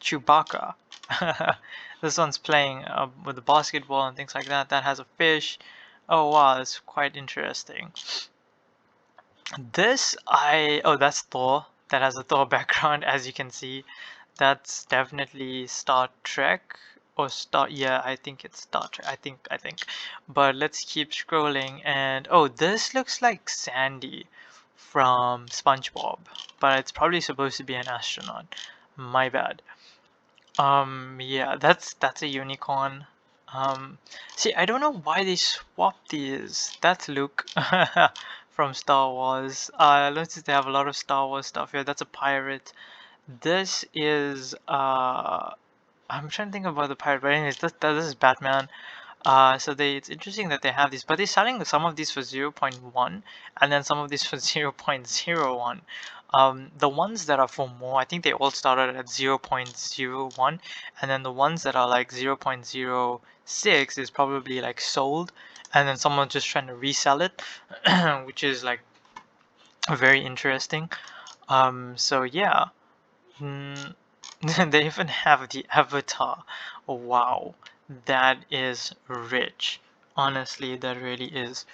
Chewbacca. This one's playing with the basketball and things like that. That has a fish. Oh wow, that's quite interesting. That's Thor. That has a Thor background, as you can see. That's definitely Star Trek or yeah, I think it's Star Trek. I think. But let's keep scrolling and oh, this looks like Sandy from SpongeBob, but it's probably supposed to be an astronaut. My bad. Yeah, that's a unicorn. See, I don't know why they swapped these. That's Luke from Star Wars. Notice they have a lot of Star Wars stuff here. That's a pirate. This is I'm trying to think about the pirate, but anyways, this is Batman. So it's interesting that they have these, but they're selling some of these for 0.1 and then some of these for 0.01. The ones that are for more, I think they all started at 0.01, and then the ones that are like 0.06 is probably like sold, and then someone's just trying to resell it, which is like very interesting. So yeah. Mm, they even have the avatar. Wow, that is rich. Honestly, that really is.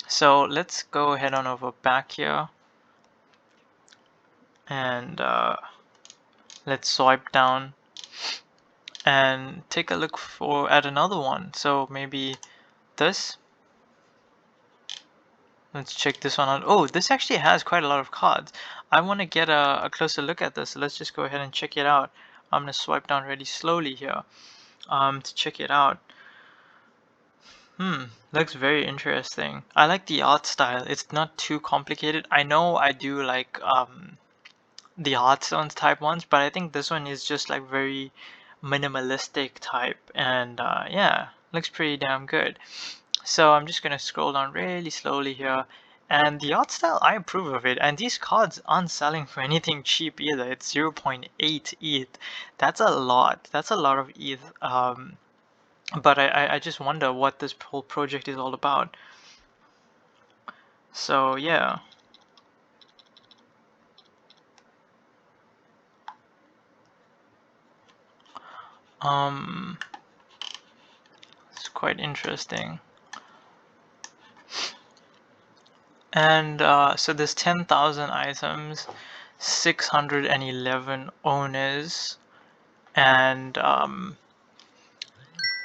So let's go head on over back here and let's swipe down and take a look at another one. So maybe this. Let's check this one out. Oh, this actually has quite a lot of cards. I want to get a closer look at this. So let's just go ahead and check it out. I'm going to swipe down really slowly here to check it out. Looks very interesting. I like the art style. It's not too complicated. I know I do like the Hearthstones type ones, but I think this one is just like very minimalistic type, and yeah, looks pretty damn good. So I'm just gonna scroll down really slowly here, and the art style, I approve of it, and these cards aren't selling for anything cheap either. It's 0.8 ETH. That's a lot. That's a lot of ETH. But I just wonder what this whole project is all about. So yeah. It's quite interesting. And so there's 10,000 items, 611 owners, and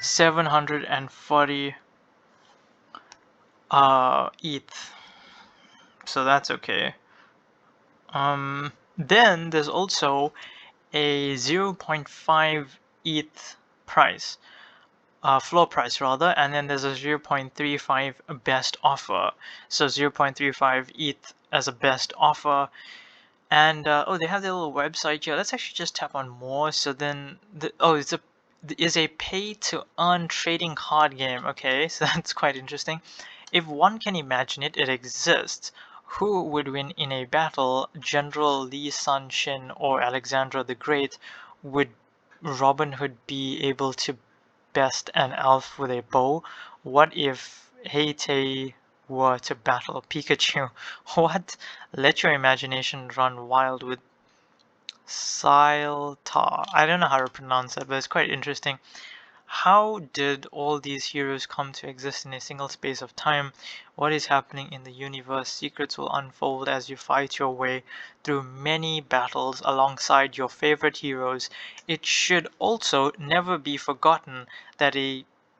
740 ETH. So that's okay. Then there's also a 0.5 ETH price. Floor price rather, and then there's a 0.35 best offer. So 0.35 ETH as a best offer. And oh, they have their little website here. Let's actually just tap on more. So then it's a pay to earn trading card game. Okay, so that's quite interesting. If one can imagine it, it exists. Who would win in a battle? General Li Sun Shin or Alexander the Great? Would Robin Hood be able to best an elf with a bow? What if Heitei were to battle Pikachu? What? Let your imagination run wild with SYLTARE. I don't know how to pronounce it, but it's quite interesting. How did all these heroes come to exist in a single space of time? What is happening in the universe? Secrets will unfold as you fight your way through many battles alongside your favorite heroes. It should also never be forgotten that a